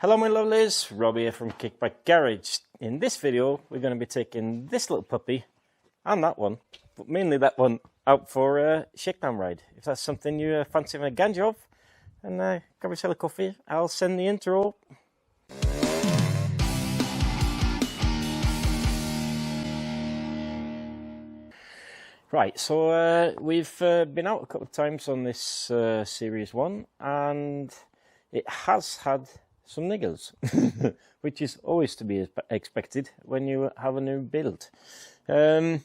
Hello my lovelies, Rob here from Kickback Garage. In this video we're going to be taking this little puppy and that one, but mainly that one, out for a shakedown ride. If that's something you fancy a ganja of, then grab yourself a coffee, I'll send the intro. Right, so we've been out a couple of times on this Series 1 and it has had some niggles, which is always to be expected when you have a new build. Yeah,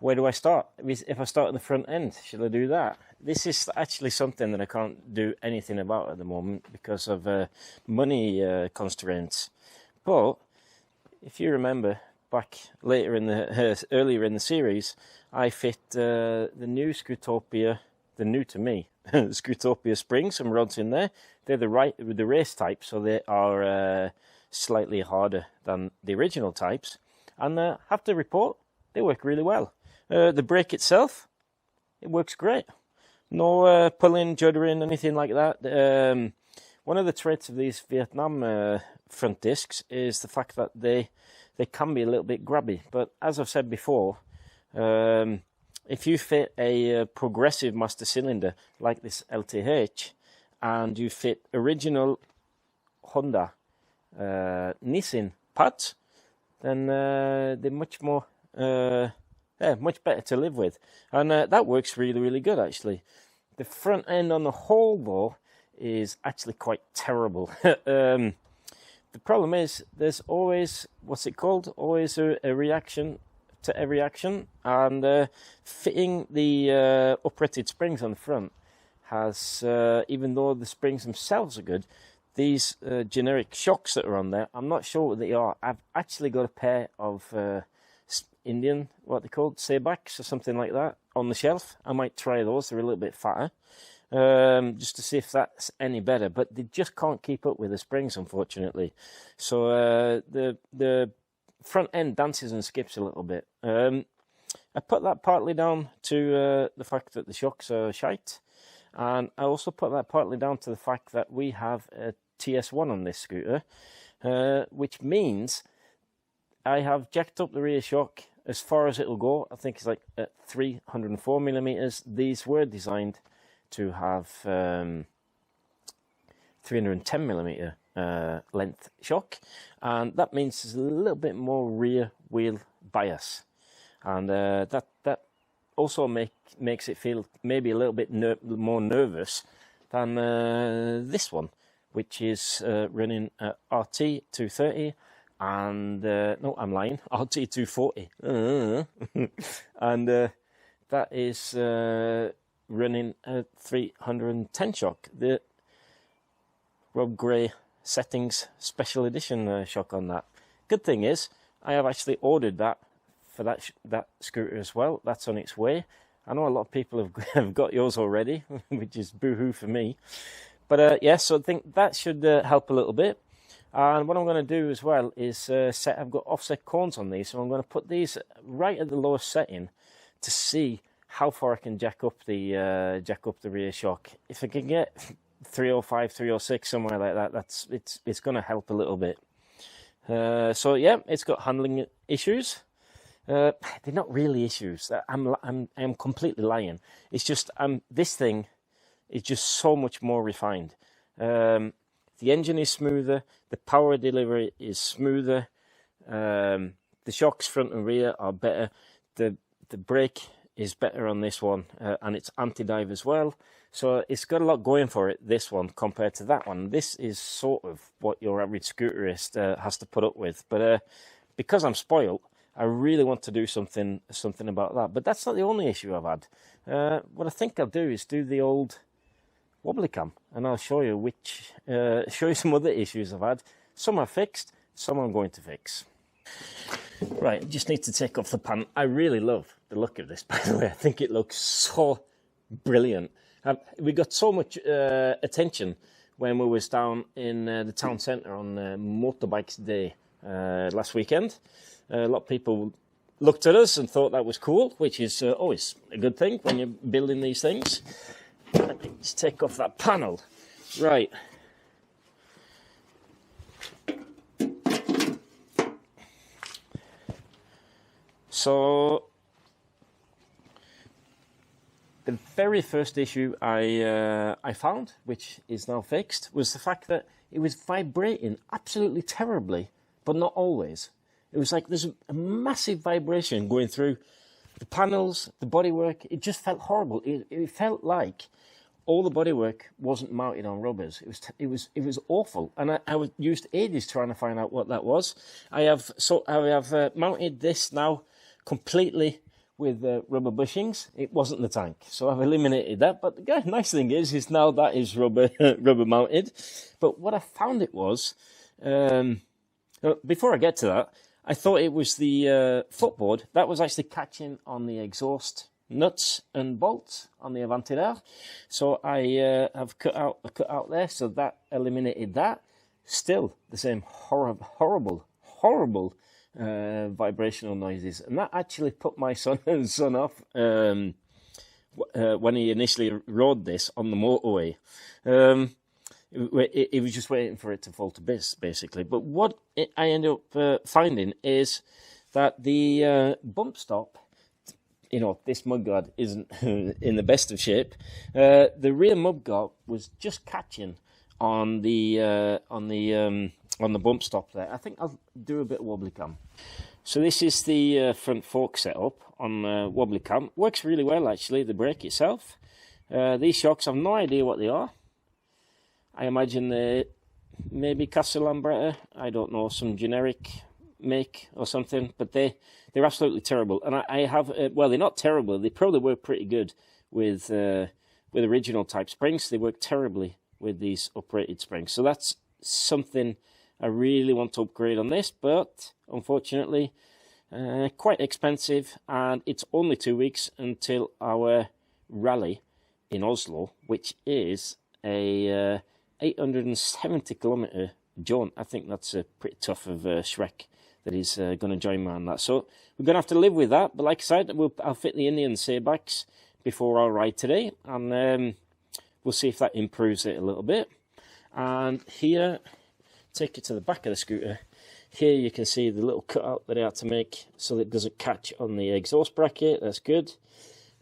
where do I start? If I start at the front end, should I do that? This is actually something that I can't do anything about at the moment because of money constraints. But if you remember, back later in the earlier in the series, I fit the new Screwtopia, the new to me Screwtopia springs, some rods in there. They're the race type, so they are slightly harder than the original types. And I have to report, they work really well. The brake itself, it works great. No pulling, juddering, anything like that. One of the traits of these Vietnam front discs is the fact that they can be a little bit grabby. But as I've said before, if you fit a progressive master cylinder like this LTH, and you fit original Honda Nissin pads, then they're much better to live with. And that works really, really good, actually. The front end on the whole, though, is actually quite terrible. The problem is there's always, what's it called? Always a reaction to every action, and fitting the uprated springs on the front has, even though the springs themselves are good, these generic shocks that are on there, I'm not sure what they are. I've actually got a pair of Indian, what they called, Saybacks or something like that on the shelf. I might try those, they're a little bit fatter, just to see if that's any better, but they just can't keep up with the springs, unfortunately. So the front end dances and skips a little bit. I put that partly down to the fact that the shocks are shite, and I also put that partly down to the fact that we have a TS1 on this scooter, which means I have jacked up the rear shock as far as it'll go. I think it's like at 304 millimeters. These were designed to have 310 millimeter length shock, and that means there's a little bit more rear wheel bias, and that also makes it feel maybe a little bit more nervous than this one, which is running at RT 230 and no, I'm lying, RT 240 and that is running at 310 shock, the Rob Gray settings special edition shock on that. Good thing is I have actually ordered that for that scooter as well. That's on its way. I know a lot of people have got yours already, which is boo-hoo for me. But yeah, so I think that should help a little bit. And what I'm going to do as well is I've got offset cones on these, so I'm going to put these right at the lowest setting to see how far I can jack up the rear shock. If I can get 305, 306, somewhere like that, it's going to help a little bit. So yeah, it's got handling issues. They're not really issues. I'm completely lying. It's just this thing is just so much more refined. The engine is smoother. The power delivery is smoother. The shocks front and rear are better. The brake is better on this one, and it's anti-dive as well. So it's got a lot going for it, this one, compared to that one. This is sort of what your average scooterist has to put up with. But because I'm spoiled, I really want to do something about that. But that's not the only issue I've had. What I think I'll do is do the old wobbly cam, and I'll show you show you some other issues I've had. Some are fixed, some I'm going to fix. Right, just need to take off the pan. I really love the look of this, by the way. I think it looks so brilliant. We got so much attention when we was down in the town centre on Motorbikes Day last weekend. A lot of people looked at us and thought that was cool, which is always a good thing when you're building these things. Let me just take off that panel. Right. So the very first issue I found, which is now fixed, was the fact that it was vibrating absolutely terribly, but not always. It was like there's a massive vibration going through the panels, the bodywork. It just felt horrible. It felt like all the bodywork wasn't mounted on rubbers. It was awful, and I used ages trying to find out what that was. I have mounted this now completely with rubber bushings. It wasn't the tank, so I've eliminated that. But the nice thing is now that is rubber mounted. But what I found it was, before I get to that, I thought it was the footboard that was actually catching on the exhaust nuts and bolts on the Avanti there. So I have cut out there, so that eliminated that. Still the same horrible vibrational noises, and that actually put my son off when he initially rode this on the motorway. He was just waiting for it to fall to bits, basically. But what I ended up finding is that the bump stop, this mudguard isn't in the best of shape. The rear mudguard was just catching on the bump stop there. I think I'll do a bit of wobbly cam. So this is the front fork setup on wobbly cam. Works really well, actually, the brake itself. These shocks, I've no idea what they are. I imagine they maybe Casa Lambretta. I don't know, some generic make or something, but they're absolutely terrible. And I have, well, they're not terrible. They probably work pretty good with original type springs. They work terribly with these uprated springs. So that's something I really want to upgrade on this, but unfortunately quite expensive, and it's only 2 weeks until our rally in Oslo, which is a 870 kilometer jaunt. I think that's a pretty tough of Shrek that is going to join me on that. So we're going to have to live with that, but like I said, I'll fit the Indian saybacks before our ride today, and we'll see if that improves it a little bit. And here, take it to the back of the scooter. Here you can see the little cutout that I had to make so that it doesn't catch on the exhaust bracket. That's good.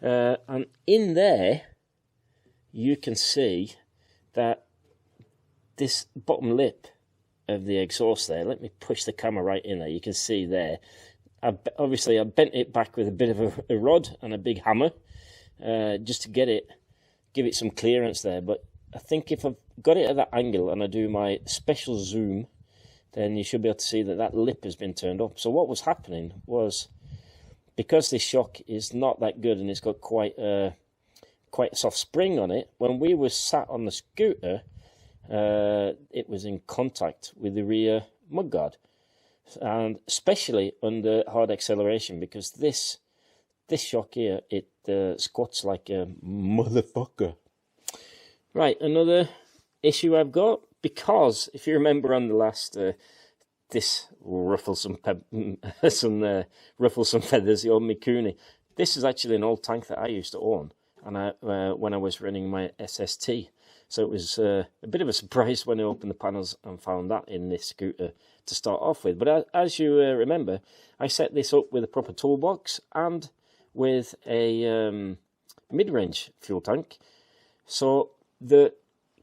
And in there, you can see that this bottom lip of the exhaust there, let me push the camera right in there, you can see there, obviously I bent it back with a bit of a rod and a big hammer, just to give it some clearance there. But I think if I've got it at that angle and I do my special zoom, then you should be able to see that that lip has been turned up. So what was happening was, because this shock is not that good and it's got quite a soft spring on it, when we were sat on the scooter, it was in contact with the rear mudguard, and especially under hard acceleration, because this shock here, it squats like a motherfucker. Right, another issue I've got, because if you remember on the last this ruffle some feathers, the old Mikuni, this is actually an old tank that I used to own, and when I was running my SST. So it was a bit of a surprise when I opened the panels and found that in this scooter to start off with. But as you remember, I set this up with a proper toolbox and with a mid-range fuel tank. So the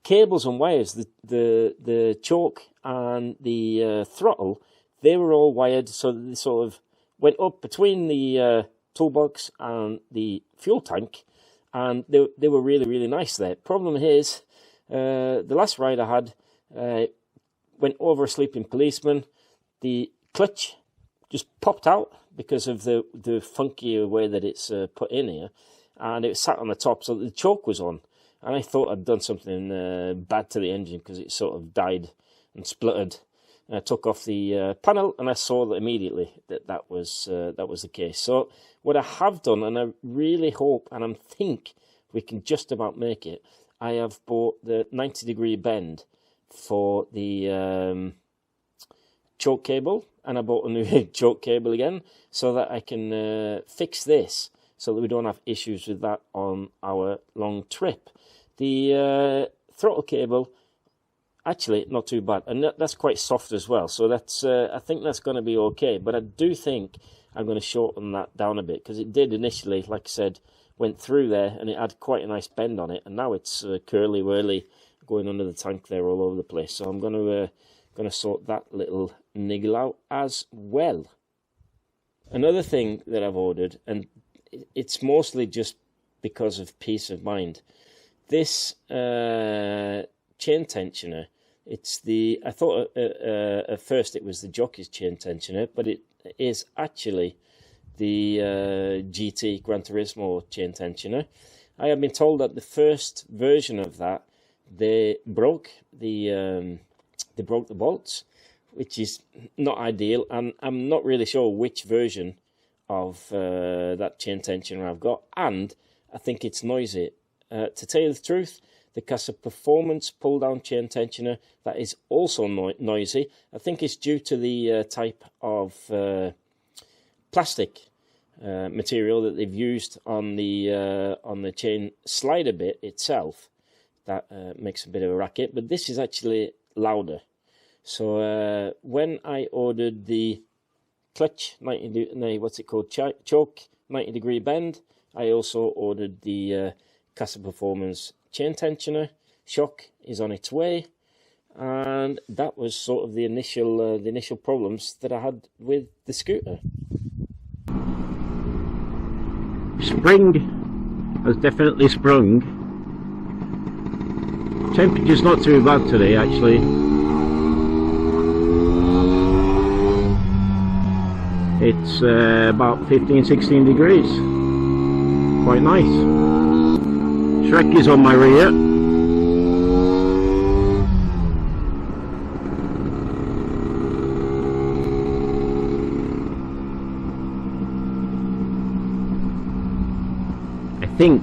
cables and wires, the choke and the throttle, they were all wired so that they sort of went up between the toolbox and the fuel tank, and they were really, really nice there. Problem is, the last ride I had, went over a sleeping policeman. The clutch just popped out because of the funky way that it's put in here, and it sat on the top, so the choke was on. And I thought I'd done something bad to the engine because it sort of died and spluttered. I took off the panel, and I saw that immediately that was the case. So what I have done, and I really hope, and I think we can just about make it, I have bought the 90-degree bend for the choke cable, and I bought a new choke cable again so that I can fix this so that we don't have issues with that on our long trip. The throttle cable, actually not too bad, and that's quite soft as well. So that's I think that's going to be okay. But I do think I'm going to shorten that down a bit, because it did initially, like I said, went through there and it had quite a nice bend on it, and now it's curly whirly going under the tank there all over the place. So I'm going to sort that little niggle out as well. Another thing that I've ordered, and it's mostly just because of peace of mind, this chain tensioner. I thought at first it was the jockey's chain tensioner, but it is actually the GT Gran Turismo chain tensioner. I have been told that the first version of that, they broke the bolts, which is not ideal, and I'm not really sure which version of that chain tensioner I've got, and I think it's noisy. To tell you the truth, the Casa Performance pull-down chain tensioner, that is also noisy. I think it's due to the type of plastic material that they've used on the chain slider bit itself. That makes a bit of a racket, but this is actually louder. So when I ordered the clutch choke 90 degree bend, I also ordered the Casa Performance chain tensioner. Shock is on its way, and that was sort of the initial problems that I had with the scooter. Spring has definitely sprung. Temperature's not too bad today, actually. It's about 15-16 degrees. Quite nice. Shrek is on my rear. I think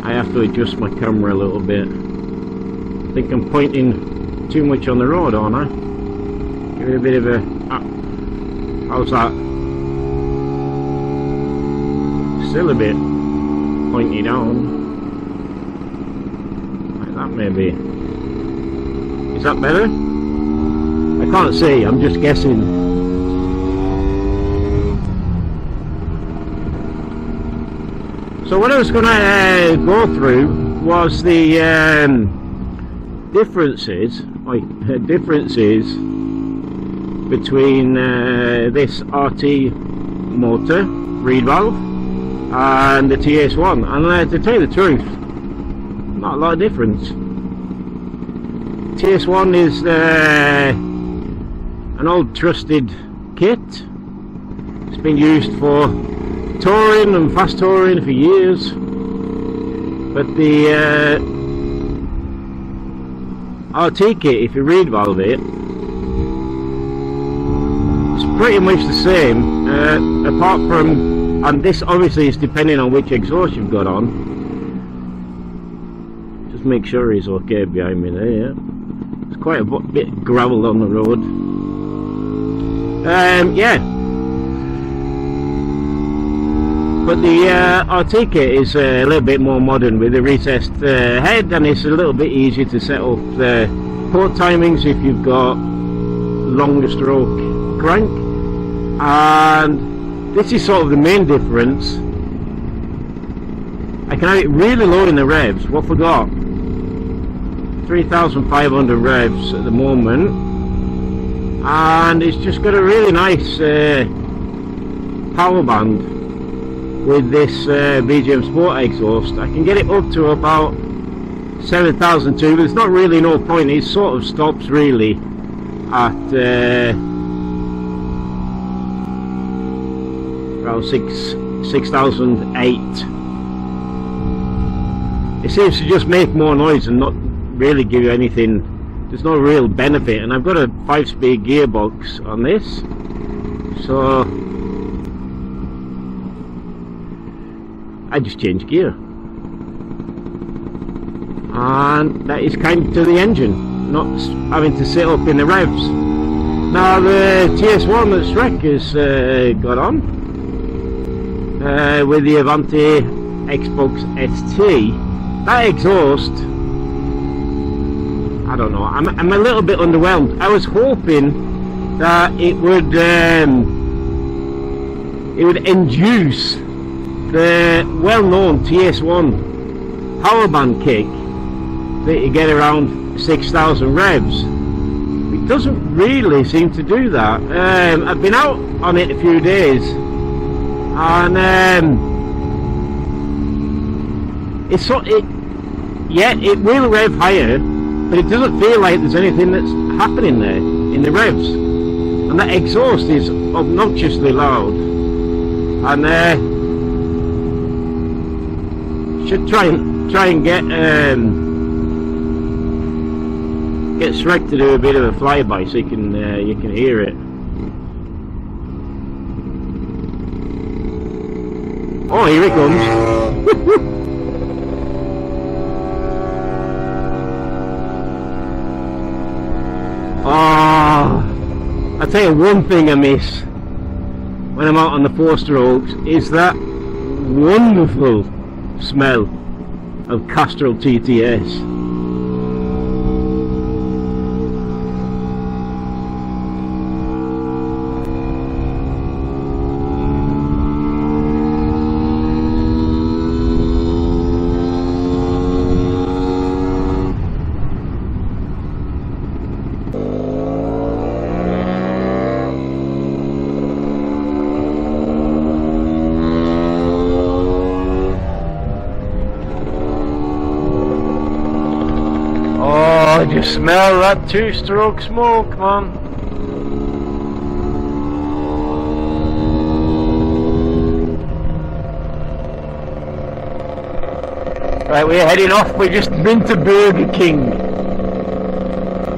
I have to adjust my camera a little bit. I think I'm pointing too much on the road, aren't I? Give it a bit of a... how's that? Still a bit pointy down. Like that maybe. Is that better? I can't see, I'm just guessing. So what I was going to go through was the differences between this RT motor, reed valve, and the TS1, and to tell you the truth, not a lot of difference. TS1 is an old trusted kit. It's been used for touring and fast touring for years, but the RT kit, if you reed valve it, it's pretty much the same, apart from, and this obviously is depending on which exhaust you've got on. Just make sure he's okay behind me there. Yeah. There's quite a bit of gravel on the road. Yeah. But the RT kit is a little bit more modern with a recessed head, and it's a little bit easier to set up the port timings if you've got longer stroke crank. And this is sort of the main difference. I can have it really low in the revs. What we got? 3,500 revs at the moment, and it's just got a really nice power band with this BGM Sport exhaust. I can get it up to about 7,002, but there's not really no point. It sort of stops really at around 6,008. It seems to just make more noise and not really give you anything. There's no real benefit, and I've got a 5-speed gearbox on this, so I just change gear, and that is kind of to the engine, not having to sit up in the revs. Now the TS1 that Shrek has got on with the Avanti Xbox ST, that exhaust I don't know. I'm a little bit underwhelmed. I was hoping that it would induce the well-known TS1 power band kick that you get around 6,000 revs. It doesn't really seem to do that. I've been out on it a few days, and it will rev higher, but it doesn't feel like there's anything that's happening there in the revs, and that exhaust is obnoxiously loud. And should try and get Shrek to do a bit of a flyby so you can hear it. Oh, here it comes. Oh, I tell you one thing I miss when I'm out on the 4-strokes is that wonderful smell of Castrol TTS. Just smell that 2-stroke smoke, man. Right, we're heading off. We've just been to Burger King.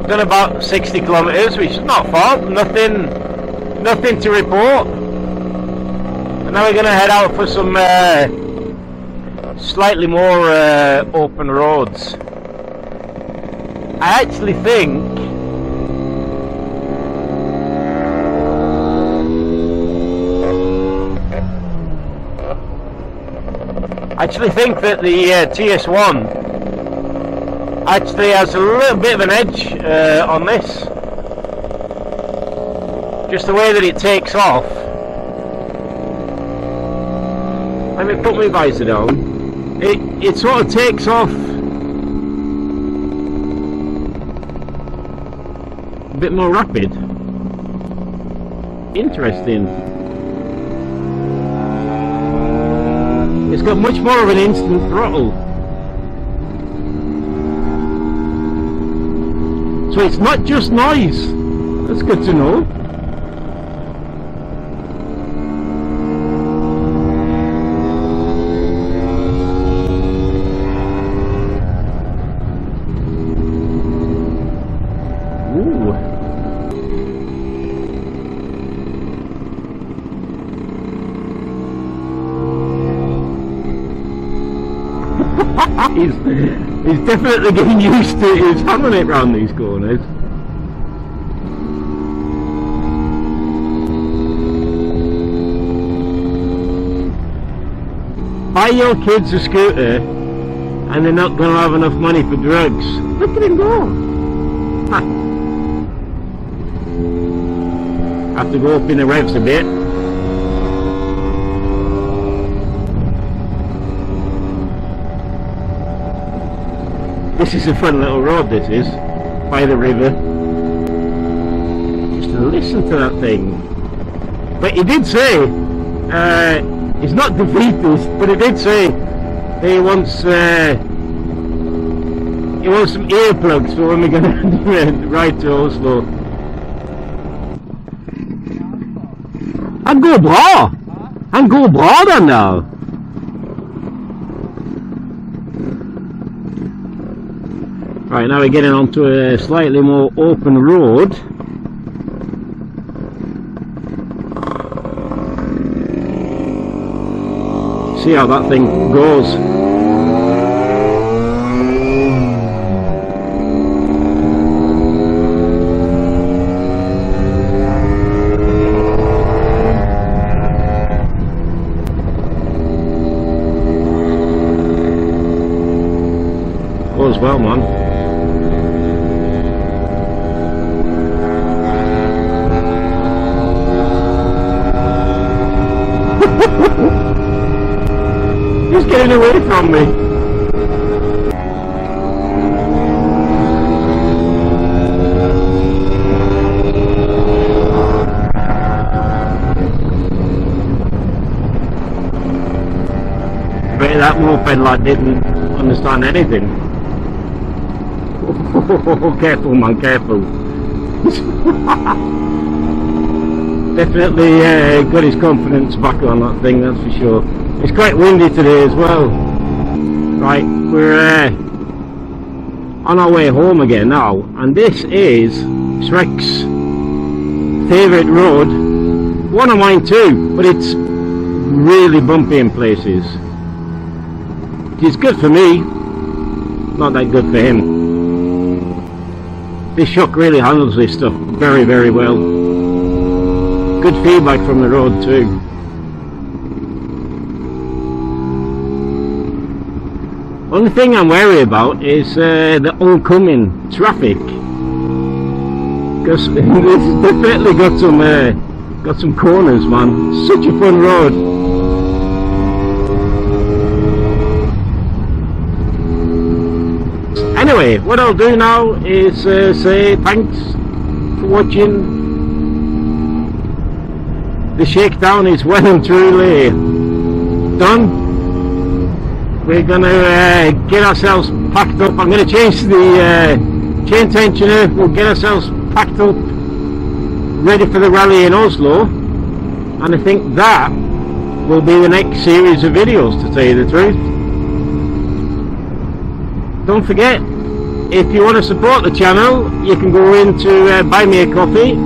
Done about 60 kilometers, which is not far. Nothing to report. And now we're going to head out for some slightly more open roads. I actually think that the TS1 actually has a little bit of an edge on this. Just the way that it takes off. Let me put my visor down. It sort of takes off a bit more rapid. Interesting. It's got much more of an instant throttle. So it's not just noise. That's good to know. He's definitely getting used to his hammering it round these corners. Buy your kids a scooter and they're not going to have enough money for drugs. Look at him go. Have to go up in the revs a bit. This is a fun little road, this is, by the river. Just to listen to that thing. But he did say, he's not defeatist, but he did say that he wants some earplugs for when we're going to ride to Oslo. Han går bra! Han går bra den där! Right, now we're getting onto a slightly more open road. See how that thing goes. Goes well, man. He's getting away from me. Bet that moped lad didn't understand anything. Oh, careful man, careful. Definitely got his confidence back on that thing, that's for sure. It's quite windy today as well. Right, we're on our way home again now, and this is Shrek's favourite road. One of mine too, but it's really bumpy in places. It's good for me, not that good for him. This shock really handles this stuff very, very well. Good feedback from the road too. Only thing I'm wary about is the oncoming traffic, because it's definitely got some corners, man. Such a fun road. Anyway, what I'll do now is say thanks for watching. The shakedown is well and truly done. We're gonna get ourselves packed up. I'm gonna change the chain tensioner. We'll get ourselves packed up, ready for the rally in Oslo, and I think that will be the next series of videos, to tell you the truth. Don't forget, if you want to support the channel, you can go into Buy Me a Coffee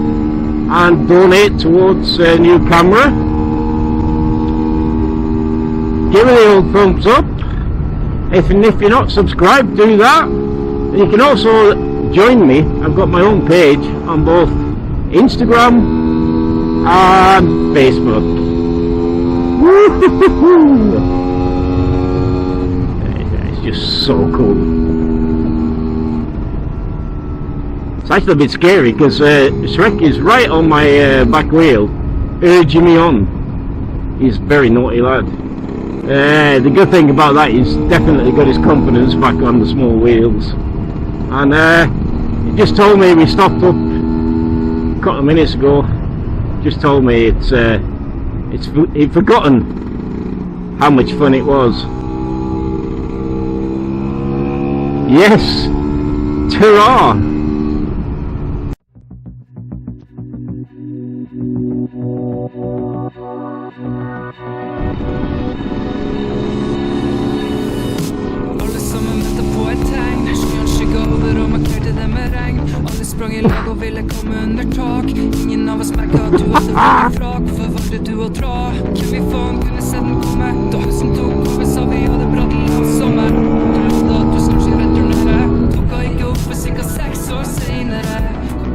and donate towards a new camera. Give me the old thumbs up. If you're not subscribed, do that. And you can also join me. I've got my own page on both Instagram and Facebook. Woo-hoo-hoo-hoo. It's just so cool. It's actually a bit scary because Shrek is right on my back wheel, urging me on. He's a very naughty lad. The good thing about that is definitely got his confidence back on the small wheels. And he just told me, we stopped up a couple of minutes ago, just told me he'd forgotten how much fun it was. Yes, ta-ra! Sprang i lag og ville komme under tak. Ingen av oss merket at du hadde vært frak. Hvorfor valgte du å dra? Hvem i faen kunne se den komme? Da høsten tok over, sa vi hadde bra til en sommer. Du lovde at du snart skulle returnere. Tok ikke opp for cirka 6 år senere.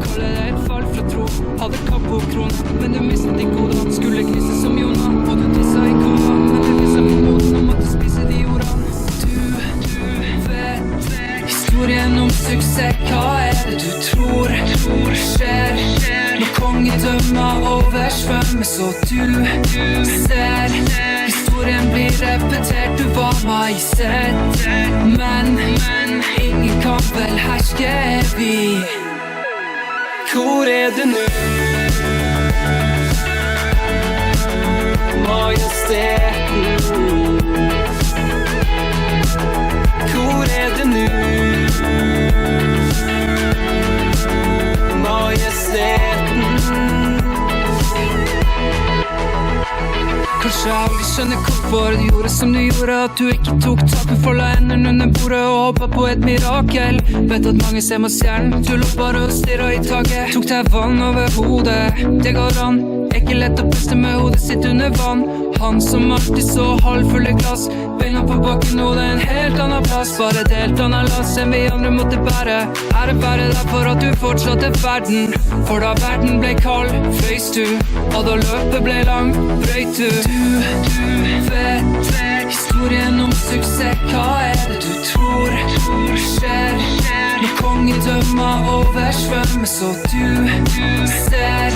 Kaller det et fall fra tro. Hadde kapp på kron, men du mistet din kode. Skulle knise som Jona, og du tissa i kona. Men du visste på måten om at du spiser de ordene. Du vet historien om suksess. Hva det du tror skjer når kongedømmer oversvømmer, så du ser historien blir repetert. Du var majestæt, men ingen kan vel herske evig. Hvor du nå? Majestæten. Hvor du nå? Kanskje jeg aldri skjønner hvorfor du gjorde som du gjorde. At du ikke tok taken, folda hendene under bordet og håpet på et mirakel. Vet at mange ser mot stjernen. Du lå bare og stirret i taket. Tok deg vann over hodet. Det går an. Ikke lett å puste med hodet sitt under vann. Han som alltid så halvfulle glass. Beina på bakken og det en helt annen plass. Bare et helt annet lass enn vi andre måtte bære. Det bare derfor at du fortsatte verden. For da verden ble kald, frøys du. Og da løpet ble lang, brøyt du. Du vet historien om suksess. Hva det du tror skjer når kongedømmer oversvømmer, så du ser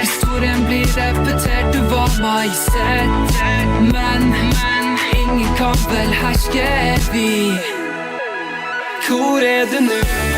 historien historien blir repetert. Du var majestät, men ingen kan vel herske evig. Hvor er det nu?